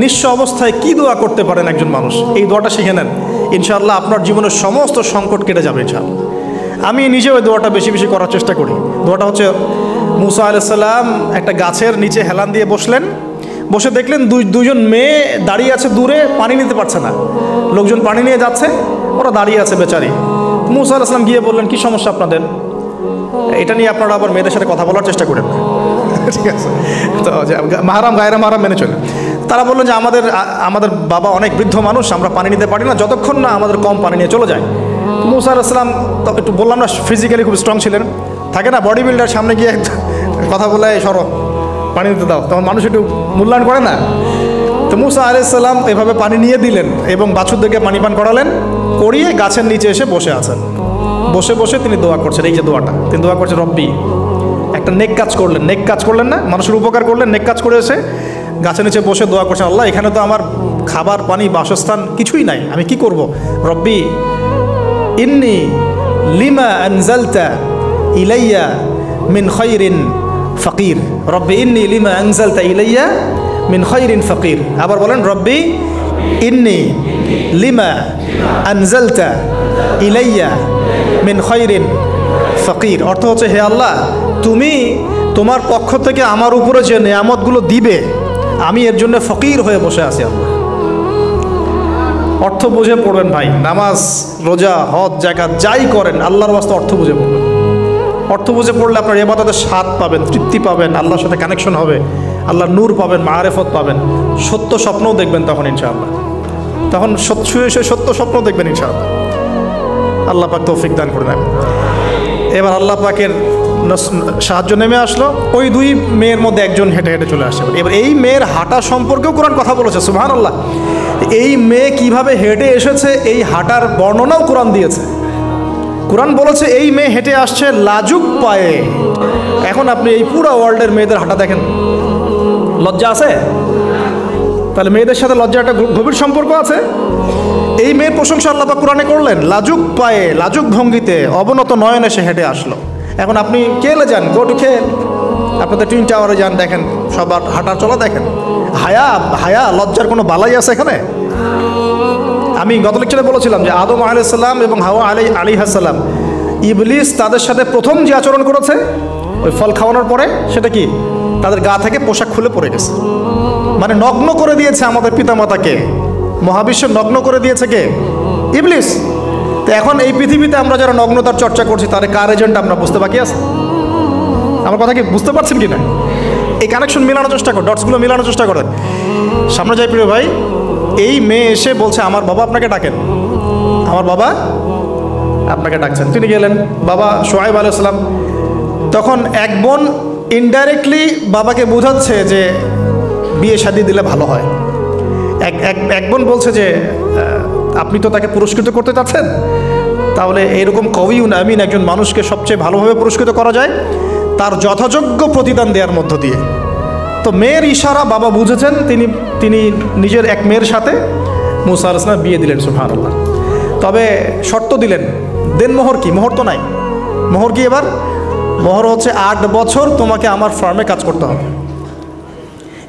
নিঃস্ব অবস্থায় কি দোয়া করতে পারেন একজন মানুষ, এই দোয়াটা শিখে নেন, ইনশাআল্লাহ আপনার জীবনের সমস্ত সংকট কেটে যাবে ইনশাআল্লাহ। আমি নিজেও এই দোয়াটা বেশি বেশি করার চেষ্টা করি। দোয়াটা হচ্ছে, মুসা আলাইহিস সালাম একটা গাছের নিচে হেলান দিয়ে বসলেন, বসে দেখলেন দুইজন মেয়ে দাঁড়িয়ে আছে দূরে, পানি নিতে পারছে না, লোকজন পানি নিয়ে যাচ্ছে, ওরা দাঁড়িয়ে আছে বেচারি। মুসা আলাইহিস সালাম গিয়ে বললেন, কি সমস্যা আপনাদের? এটা নিয়ে আপনারা আবার মেয়েদের সাথে কথা বলার চেষ্টা করেন, ঠিক আছে? তো মাহারাম গায়রা মাহারাম মেনে চলেন। তারা বললেন যে আমাদের বাবা অনেক বৃদ্ধ মানুষ, আমরা পানি নিতে পারি না যতক্ষণ না আমাদের কম পানি নিয়ে চলে যায়। মুসা আলাইহিস সালাম একটু বললাম না, ফিজিক্যালি খুব স্ট্রং ছিলেন, থাকে না বডি বিল্ডার, সামনে গিয়ে কথা বলে সরো পানি দিতে দাও, তখন মানুষ একটু মূল্যায়ন করে না। তো মুসা আলাইহিস সালাম এভাবে পানি নিয়ে দিলেন এবং বাছুরদেরকে পানি পান করালেন, করিয়ে গাছের নিচে এসে বসে আছেন। বসে বসে তিনি দোয়া করছেন, এই যে দোয়াটা তিনি দোয়া করছেন, রব্বি, একটা নেক কাজ করলেন, নেক কাজ করলেন না, মানুষের উপকার করলেন, নেক কাজ করে এসে গাছের নিচে বসে দোয়া করছেন, আল্লাহ এখানে তো আমার খাবার পানি বাসস্থান কিছুই নাই, আমি কি করব? রব্বি ইন্নি লিমা আনজালতা ইলাইয়া মিন খায়রিন ফাকির, রব্বি ইন্নি লিমা আনজালতা ইলাইয়া মিন খায়রিন ফাকির। আবার বলেন, রব্বি ইন্নি লিমা আনজালতা ইলাইয়া মিন খায়রিন ফাকির। অর্থ হচ্ছে, হে আল্লাহ, তুমি তোমার পক্ষ থেকে আমার উপরে যে নেয়ামতগুলো দিবে, আমি এর জন্য ফকির হয়ে বসে আছি। আল্লাহ অর্থ বুঝে পড়বেন ভাই, নামাজ রোজা হজ জাকাত যাই করেন আল্লাহর ওয়াস্তে অর্থ বুঝে পড়বেন। অর্থ বুঝে পড়লে আপনার ইবাদতের স্বাদ পাবেন, তৃপ্তি পাবেন, আল্লাহর সাথে কানেকশন হবে, আল্লাহর নূর পাবেন, মাআরিফত পাবেন, সত্য স্বপ্নও দেখবেন তখন ইনশাআল্লাহ। তখন শুয়ে সত্য স্বপ্ন দেখবেন ইনশাআল্লাহ। আল্লাহ পাক তৌফিক দান করে নেন। এবার আল্লাহ পাকের সাহায্য নেমে আসলো, ওই দুই মেয়ের মধ্যে একজন হেঁটে হেঁটে চলে আসছে। এবার এই মেয়ের হাঁটা সম্পর্কেও কোরআন কথা বলেছে, সুবহানাল্লাহ। এই মেয়ে কিভাবে হেঁটে এসেছে এই হাঁটার বর্ণনাও কোরআন দিয়েছে। কোরআন বলেছে এই মেয়ে হেঁটে আসছে লাজুক পায়ে। এখন আপনি এই পুরো ওয়ার্ল্ডের মেয়েদের হাঁটা দেখেন, লজ্জা আছে? তাহলে মেয়েদের সাথে লজ্জা একটা গভীর সম্পর্ক আছে। এই মেয়ের প্রশংসা আল্লাহ পাক কোরআনে করলেন, লাজুক পায়ে লাজুক ভঙ্গিতে অবনত নয়নে সে হেঁটে আসলো। এখন আপনি কেলে যান, গো টু খেল, আপনাদের টুইন টাওয়ারে যান, দেখেন সবার হাঁটা চলা দেখেন। হায়া লজ্জার কোনো বালাই আছে এখানে? আমি গত লেকচারে বলেছিলাম যে আদম আলাইহিস সালাম এবং হাওয়া আলাইহিস সালাম, ইবলিস তাদের সাথে প্রথম যে আচরণ করেছে ওই ফল খাওয়ানোর পরে, সেটা কি? তাদের গা থেকে পোশাক খুলে পড়ে গেছে, মানে নগ্ন করে দিয়েছে আমাদের পিতামাতাকে, মহাবিশ্ব নগ্ন করে দিয়েছে কে? ইবলিস। তো এখন এই পৃথিবীতে আমরা যারা নগ্নতার চর্চা করছি, তার কার এজেন্ট আমরা বুঝতে বাকি আছে? আমার কথা কি বুঝতে পারছেন কি না? এই কানেকশন মেলানোর চেষ্টা করেন, ডটসগুলো মেলানোর চেষ্টা করেন। সামনে যাই প্রিয় ভাই, এই মেয়ে এসে বলছে, আমার বাবা আপনাকে ডাকেন, আমার বাবা আপনাকে ডাকছেন। তিনি গেলেন, বাবা শুআয়ব আলাইহিস সালাম। তখন এক বোন ইনডাইরেক্টলি বাবাকে বোঝাচ্ছে যে বিয়ে শাদী দিলে ভালো হয়। এক বোন বলছে যে আপনি তো তাকে পুরস্কৃত করতে চাচ্ছেন, তাহলে এইরকম কবিউন আমিন একজন মানুষকে সবচেয়ে ভালোভাবে পুরস্কৃত করা যায় তার যথাযোগ্য প্রতিদান দেওয়ার মধ্য দিয়ে। তো মেয়ের ইশারা বাবা বুঝেছেন, তিনি নিজের এক মেয়ের সাথে মুসা আলাইহিস সালাম বিয়ে দিলেন, সুবহানাল্লাহ। তবে শর্ত দিলেন, দেনমোহর কি? মোহর তো নাই। মোহর কি? এবার মোহর হচ্ছে 8 বছর তোমাকে আমার ফার্মে কাজ করতে হবে।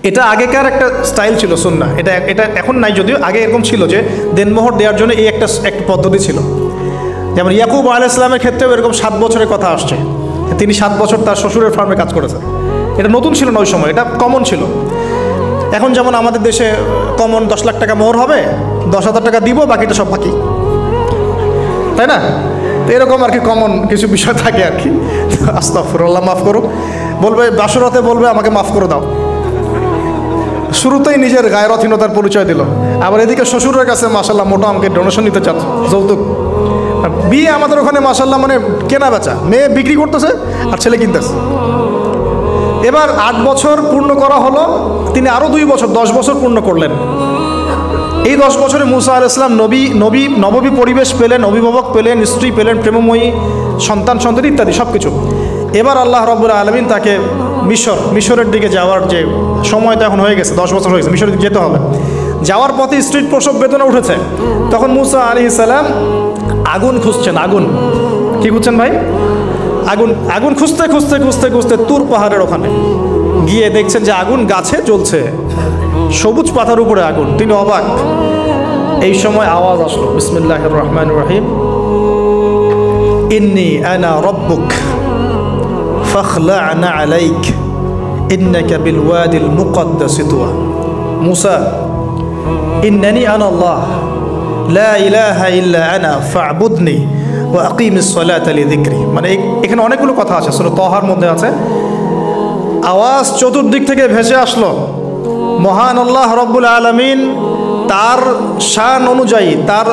এটা আগেকার একটা স্টাইল ছিল, সুন্নাহ। এটা এখন নাই যদিও, আগে এরকম ছিল যে দেনমোহর দেওয়ার জন্য এই একটা পদ্ধতি ছিল। যেমন ইয়াকুব আলাইহিস সালামের ক্ষেত্রেও এরকম 7 বছরের কথা আসছে, তিনি 7 বছর তার শ্বশুরের ফার্মে কাজ করেছেন। এটা নতুন ছিল না ওই সময়, এটা কমন ছিল। এখন যেমন আমাদের দেশে কমন 10 লাখ টাকা মোহর হবে, 10,000 টাকা দিব, বাকিটা সব বাকি, তাই না? তো এরকম আর কি কমন কিছু বিষয় থাকে আর কি। আস্তাগফিরুল্লাহ, মাফ করো। বলবে বাসরাতে, বলবে আমাকে মাফ করে দাও। শুরুতেই নিজের গায়রথহীনতার পরিচয় দিল। আবার এদিকে শ্বশুরের কাছে মাশাল্লাহ মোটা আমাকে ডোনেশন নিতে চাচ্ছে, যৌতুক। বিয়ে আমাদের ওখানে মাশাল্লাহ মানে কেনা বেচা, মেয়ে বিক্রি করতেছে আর ছেলে কিনতেছে। এবার 8 বছর পূর্ণ করা হলো, তিনি আরও 2 বছর 10 বছর পূর্ণ করলেন। এই 10 বছরে মুসা আলাইহিস সালাম নববী পরিবেশ পেলেন, অভিভাবক পেলেন, স্ত্রী পেলেন, প্রেমময়ী সন্তান ইত্যাদি সব কিছু। এবার আল্লাহ রাব্বুল আলামিন তাকে মিশরের দিকে যাওয়ার যে সময় তো এখন হয়ে গেছে, 10 বছর হয়ে গেছে, মিশরের দিকে যেতে হবে। যাওয়ার পথে স্ত্রীর প্রসব বেদনা উঠেছে। তখন মুসা আলাইহিস সালাম আগুন খুঁজছেন। আগুন কি খুঁজছেন ভাই? আগুন খুঁজতে খুঁজতে তুর পাহাড়ের ওখানে গিয়ে দেখছেন যে আগুন গাছে জ্বলছে, সবুজ পাতার উপরে আগুন, তিনি অবাক। এই সময় আওয়াজ আসলো, বিসমিল্লাহির রহমানির রহিম, ইন্নী আনা রব্বুক ফাখলা'না আলাইক ইন্নাকা বিল ওয়াদিল মুকদ্দাস তুয়া। মুসা, ইন্নানি আনা আল্লাহ লা ইলাহা ইল্লা আনা ফা'বুদনি ওয়া আকিমিস সালাতা লিযিকরি। মানে এখানে অনেকগুলো কথা আছে, সূরা তাহার মধ্যে আছে। আওয়াজ চতুর্দিক থেকে ভেসে আসলো, মহান আল্লাহ রব্বুল আলামিন তার শান অনুযায়ী, তার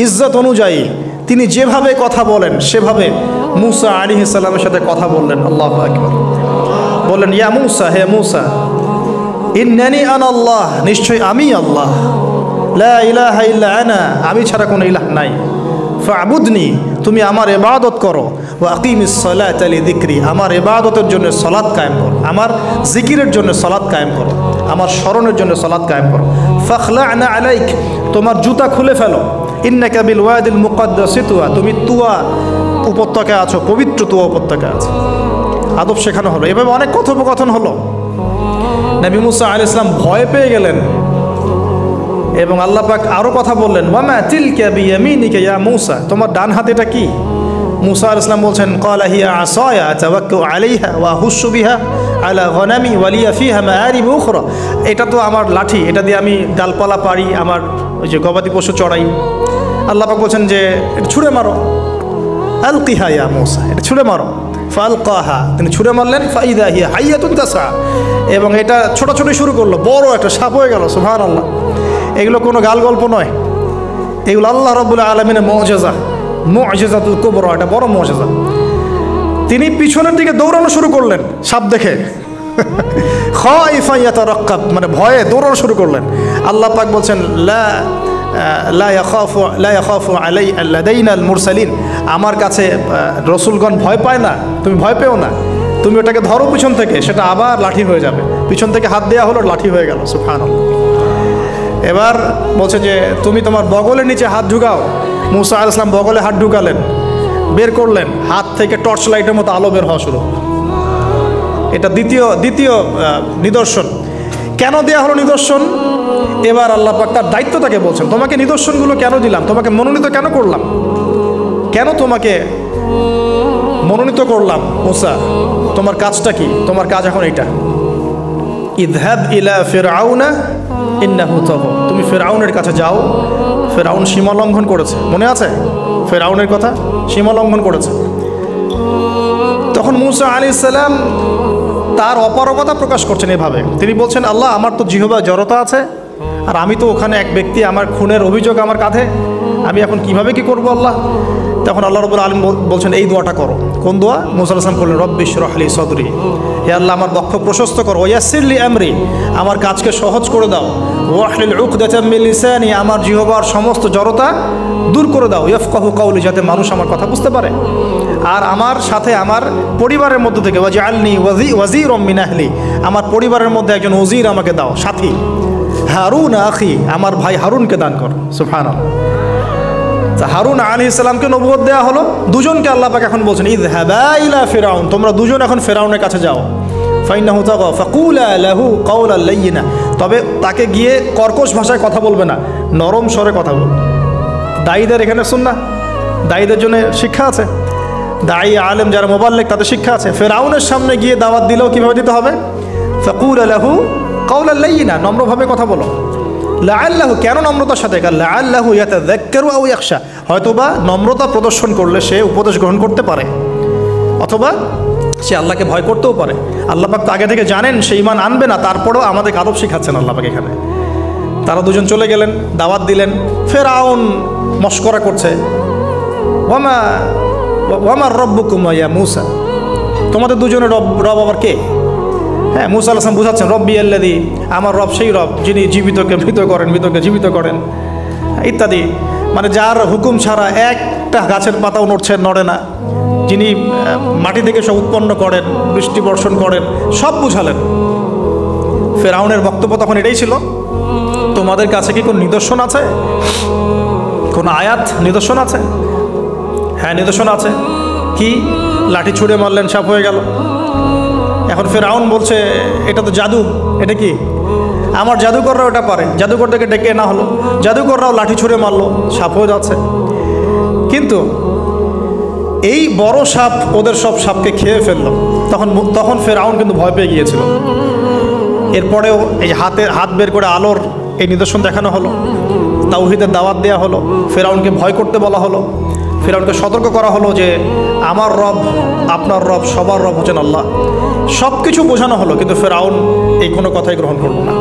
ইজ্জত অনুযায়ী তিনি যেভাবে কথা বলেন সেভাবে মুসা আলাইহিস সালামের সাথে কথা বললেন। আল্লাহু আকবার। বললেন, ইয়া মুসা, হে মুসা, ইন্নানি আনা আল্লাহ, নিশ্চয় আমি আল্লাহ, লা ইলাহা ইল্লা আনা, আমি ছাড়া কোনো ইলাহ নাই, ফা'বুদনি, তুমি আমার ইবাদত করো, ওয়া আকিমিস সালাতা লিযিকরি, আমার ইবাদতের জন্য সালাত কায়েম করো, আমার জিকিরের জন্য সালাত কায়েম করো, আমার স্মরণের জন্য সালাত কায়েম করো। ফাখলা'না আলাইক, তোমার জুতা খুলে ফেলো, ইন্নাকা বিল ওয়াদিল মুকদ্দাস তুয়া, তুমি তুয়া উপত্যকায় আছো, পবিত্র তুয়া উপত্যকায় আছো। আদব শেখানো হলো, এভাবে অনেক কথোপকথন হলো। নবী মুসা আলাইহিস সালাম ভয় পেয়ে গেলেন এবং আল্লাহ পাক আরও কথা বললেন, ওয়ামা তিলকা বিয়ামিনিকা ইয়া মুসা, তোমার ডান হাতে এটা কি? মুসা আলাইহিস সালাম বলছেন, ক্বালা হিয়া আসায়া আতাওয়াক্কাউ আলাইহা ওয়া আহুশু বিহা আলা গনামি ওয়া লিয়া ফিহা মাআরিব উখরা, এটা তো আমার লাঠি, এটা দিয়ে আমি ডালপালা পারি, আমার ওই যে গবাদি পশু চড়াই। আল্লাহ পাক বলছেন যে এটা ছুঁড়ে মারো, আলকিহা ইয়া মুসা, এটা ছুঁড়ে মারো। ফালকাহা, তিনি ছুঁড়ে মারলেন, ফাইদা হিয়া হাইয়াতুন তাসা, এবং এটা ছোটাছুটি শুরু করলো, বড় একটা সাপ হয়ে গেল। সুবহানাল্লাহ। এগুলো কোনো গাল গল্প নয়, এগুলো আল্লাহ রাব্বুল আলামিনের মুআজিজা, মুআজিজাতুল কুবরা, এটা বড় মুআজিজা। তিনি পিছনের দিকে দৌড়ানো শুরু করলেন সাপ দেখে, খাইফা ইয়াতারাক্কাব, মানে ভয়ে দৌড়ানো শুরু করলেন। আল্লাহ পাক বলছেন, লা ইয়াখাফু লাদাইনাল মুরসালিন, আমার কাছে রসুলগণ ভয় পায় না, তুমি ভয় পেও না, তুমি ওটাকে ধরো পিছন থেকে, সেটা আবার লাঠি হয়ে যাবে। পিছন থেকে হাত দেওয়া হলো, লাঠি হয়ে গেল। সুবহানাল্লাহ। এবার বলছে যে তুমি তোমার বগলের নিচে হাত ঢুকাও। মুসা আলাইহিস সালাম বগলে হাত ঢুকালেন, বের করলেন, হাত থেকে টর্চ লাইটের মতো আলো বের হওয়া শুরু। এটা দ্বিতীয় নিদর্শন। কেন দেয়া হলো নিদর্শন? এবার আল্লাহ পাক তার দায়িত্বটাকে বলছেন, তোমাকে নিদর্শনগুলো কেন দিলাম, তোমাকে মনোনীত কেন করলাম, কেন তোমাকে মনোনীত করলাম মুসা, তোমার কাজটা কি? তোমার কাজ এখন এইটা, ইযহাব ইলা ফিরআউনা ইন্নাহু তাগা, তুমি ফিরআউনের কাছে যাও। ফিরআউন সীমা লঙ্ঘন করেছে, মনে আছে ফিরআউনের কথা? সীমা লঙ্ঘন করেছে। তখন মুসা আলাইহিস সালাম তার অপারগতা প্রকাশ করছেন এভাবে, তিনি বলছেন, আল্লাহ, আমার তো জিহ্বায় জড়তা আছে, আর আমি তো ওখানে এক ব্যক্তি, আমার খুনের অভিযোগ আমার কাঁধে, আমি এখন কিভাবে কি করব আল্লাহ? তখন আল্লাহ রাব্বুল আলামিন বলছেন, এই দোয়াটা করো। কোন দোয়া? মুসা আলাইহিস সালাম বললেন, রব্বি ইশরাহ লি সাদরি, হে আল্লাহ, আমার বক্ষ প্রশস্ত করো, ওয়াসসির লি আমরি, আমার কাজকে সহজ করে দাও, ওয়াহলিল উকদাতাম মিন লিসানি, আমার জিহ্বার সমস্ত জড়তা দূর করে দাও, ইয়াফকাহু কাওলি, যাতে মানুষ আমার কথা বুঝতে পারে। আর আমার সাথে আমার পরিবারের মধ্য থেকে ওয়াজআলনি ওয়াজিরাম মিন আহলি, আমার পরিবারের মধ্যে একজন ওজির আমাকে দাও, সাথী। হারুন আখি, আমার ভাই হারুনকে দান কর। সুবহানাল্লাহ। হারুন আলাইহিস সালামকে নবুয়ত দেওয়া হলো, দুজনকে আল্লাহ পাক এখন বলছেন, ইযহাবা ইলা ফিরআউন, তোমরা দুজন এখন ফিরআউনের কাছে যাও। ফাইন্নাহু তাগা ফাকুলা লাহু কাওলান লাইয়িনা, তবে তাকে গিয়ে কর্কশ ভাষায় কথা বলবে না, নরম স্বরে কথা বলবে। দায়ীদের এখানে সুন্নাহ, দায়ীদের জন্য শিক্ষা আছে, দায়ী আলেম যারা মুবাল্লিগ তাদের শিক্ষা আছে। ফিরআউনের সামনে গিয়ে দাওয়াত দিলেও কীভাবে দিতে হবে? ফাকুলা লাহু কাওলান লাইয়িনা, নম্রভাবে কথা বলো। লাআল্লাহু, কেন নম্রতার সাথে? লাআল্লাহু ইয়াতাযাক্কারু আও ইয়াখশা, হয়তোবা নম্রতা প্রদর্শন করলে সে উপদেশ গ্রহণ করতে পারে, অথবা সে আল্লাহকে ভয় করতেও পারে। আল্লাহ পাক তো আগে থেকে জানেন সে ঈমান আনবে না, তারপরেও আমাদেরকে আদব শিখাচ্ছেন আল্লাহ পাক এখানে। তারা দুজন চলে গেলেন, দাওয়াত দিলেন। ফিরআউন মশকরা করছে, ওয়ামা রব্বুকুম ইয়া মুসা, তোমাদের দুজনের রব আবার কে? হ্যাঁ, মুসা আলাইহিস সালাম বুঝাচ্ছেন, রব্বি আল্লাযী, আমার রব সেই রব যিনি জীবিতকে মৃত করেন, মৃতকে জীবিত করেন, ইত্যাদি। মানে যার হুকুম ছাড়া একটা গাছের পাতাও নড়ে না, যিনি মাটি থেকে সব উৎপন্ন করেন, বৃষ্টি বর্ষণ করেন, সব বুঝালেন। ফিরআউনের বক্তব্য তখন এটাই ছিল, তোমাদের কাছে কি কোনো নিদর্শন আছে, কোনো আয়াত নিদর্শন আছে? হ্যাঁ, নিদর্শন আছে। কি? লাঠি ছুঁড়ে মারলেন, সাপ হয়ে গেল। এখন ফিরআউন বলছে, এটা তো জাদু, এটা কি? আমার জাদুকররা ওটা পারে, জাদুকরদেরকে ডেকে না হলো, জাদুকররাও লাঠি ছুঁড়ে মারলো, সাপ হয়ে যাচ্ছে। কিন্তু এই বড় সাপ ওদের সব সাপকে খেয়ে ফেললো। তখন ফেরাউন কিন্তু ভয় পেয়ে গিয়েছিল। এরপরেও এই হাত বের করে আলোর এই নিদর্শন দেখানো হলো, তাওহীদের দাওয়াত দেওয়া হলো, ফেরাউনকে ভয় করতে বলা হলো, ফেরাউনকে সতর্ক করা হলো যে আমার রব, আপনার রব, সবার রব হচ্ছেন আল্লাহ। সব কিছু বোঝানো হলো, কিন্তু ফেরাউন এই কোনো কথাই গ্রহণ করলো না।